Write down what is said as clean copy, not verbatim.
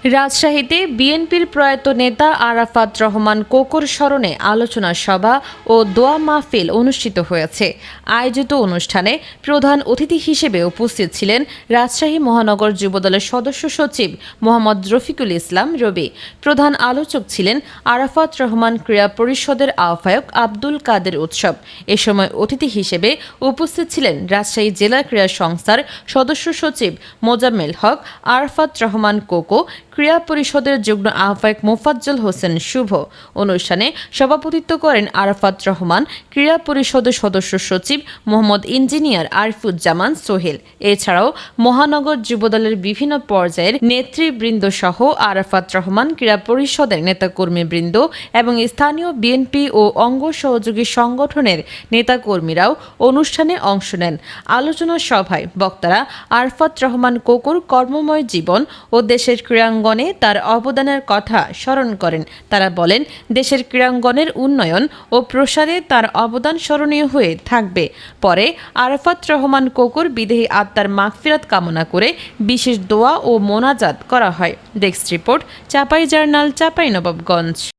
রাজশাহীতে বিএনপির প্রয়াত নেতা আরাফাত রহমান কোকোর স্মরণে আলোচনা সভা ও দোয়া মাহফিল অনুষ্ঠিত হয়েছে। আয়োজিত অনুষ্ঠানে প্রধান অতিথি হিসেবে উপস্থিত ছিলেন রাজশাহী মহানগর যুবদলের সদস্য সচিব মোহাম্মদ রফিকুল ইসলাম রবি। প্রধান আলোচক ছিলেন আরাফাত রহমান ক্রীড়া পরিষদের আহ্বায়ক আব্দুল কাদের উৎসব। এ সময় অতিথি হিসেবে উপস্থিত ছিলেন রাজশাহী জেলা ক্রীড়া সংস্থার সদস্য সচিব মোজাম্মেল হক, আরাফাত রহমান কোকো, ক্রীড়া পরিষদের যুগ্ম আহ্বায়ক মোফাজ্জল হোসেন শুভ। অনুষ্ঠানে সভাপতিত্ব করেন আরাফাত রহমান ক্রীড়া পরিষদের সদস্য সচিব মোহাম্মদ ইঞ্জিনিয়ার আরিফুজ্জামান সোহেল। এছাড়াও মহানগর যুবদলের বিভিন্ন পর্যায়ের নেতৃবৃন্দ সহ আরাফাত রহমান ক্রীড়া পরিষদের নেতাকর্মীবৃন্দ এবং স্থানীয় বিএনপি ও অঙ্গ সহযোগী সংগঠনের নেতাকর্মীরাও অনুষ্ঠানে অংশ নেন। আলোচনা সভায় বক্তারা আরাফাত রহমান কোকোর কর্মময় জীবন ও দেশের ক্রীড়াঙ্গনে তার অবদানের কথা স্মরণ করেন। তারা বলেন, দেশের ক্রীড়াঙ্গনের উন্নয়ন ও প্রসারে তার অবদান স্মরণীয় হয়ে থাকবে। পরে আরাফাত রহমান কোকোর বিদেহী আত্মার মাগফিরাত কামনা করে বিশেষ দোয়া ও মোনাজাত করা হয়। Desk report, Chapai journal, Chapainawabganj.